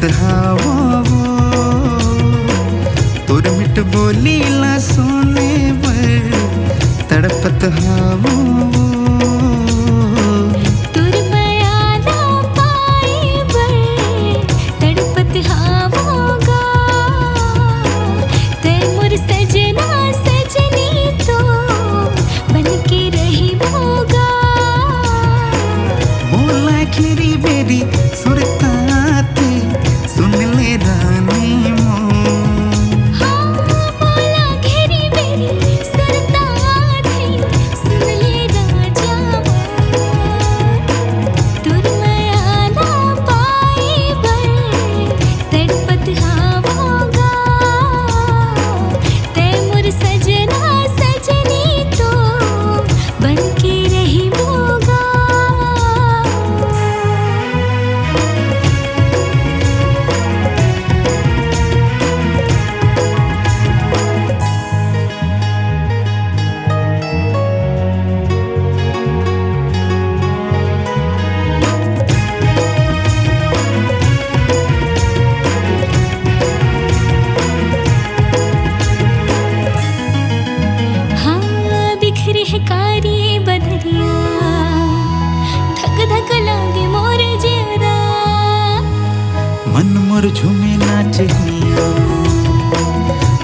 तड़पत हवा वो तुर मिट बोली ला सोने पर तड़पत हवा तुर माया ना पाए बर तड़पत हवागा ते मोर सजना सजनी तो बन के रही होगा बोला खीरी बेरी सुरताते सुन ले रानी मो बोला घेरी बेरी सुरता थी सुन ले राजा तुर माया ना पाए बर तड़पत हवागा ते मोर सजना सजनी तो बन के रही होगा बिखरी है कारी बदरिया धक धक लागे मोर जेरा मन मोर झूमे नाच गुइया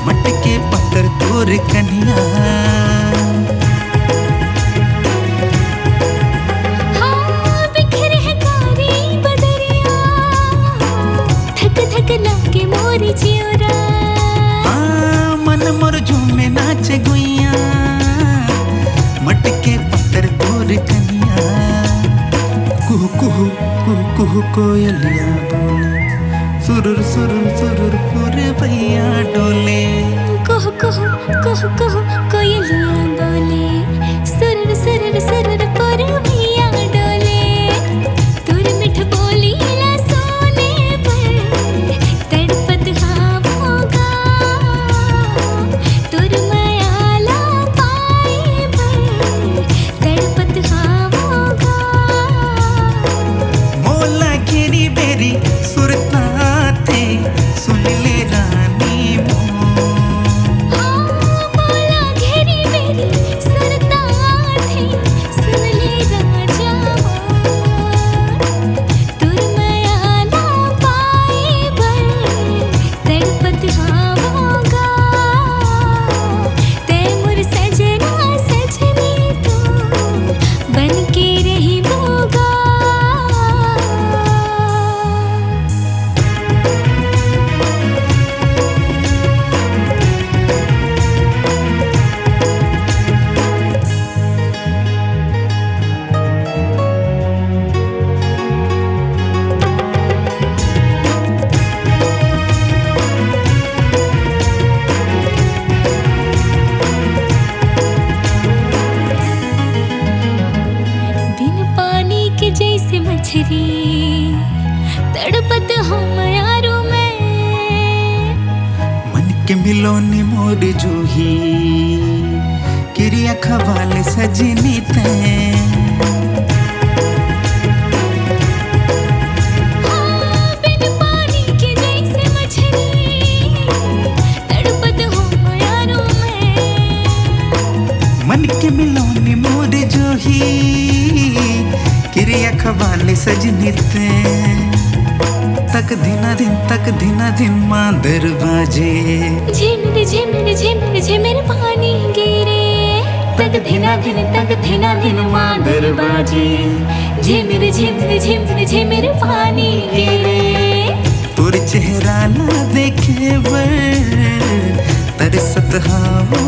मटके पत्थर तोर कन्या बिखरी है कारी बदरिया धक धक लागे मोर जेरा मन मोर झूमे नाच गुइया मटके पत्थर तोर कन्या कुहू कुहू कुहू कुहू कोयलिया बोले सुरुर सुरुर सुरुर पूरे भैया डोले कुहू कुहू कुहू कुहू कोयलिया बोले सुरुर सुरुर सुरुर पर भैया डोले तुर मिठ बोली ला सोने पर तड़पत हवागा तुर माया ला पाए पर तड़पत हवागा मोला घेरी बेरी सुरताते सुन ले रानी मो बोला घेरी बेरी सुरता थी सुन ले राजा तुर माया ना पाए बर तड़पत हवागा ते मोर सजना सजनी तो बन के रही होगा बिन पानी के जैसे मछली तड़पत हम यारों में मन के मिलोनी मोर जूही किरिया खवाले सजनी ते बिन पानी के जैसे मछली तड़पत हम यारों में मन के मिलोनी मोर जूही किरिया खवाले सजनी ते तक दिना दिन मां दरवाजे झिमिर झिमिर झिमिर झिमिर पानी गिरे तक दिना दिन मां दरवाजे झिमिर झिमिर झिमिर झिमिर पानी गिरे तोर चेहरा ना देखे वर तरसत हवा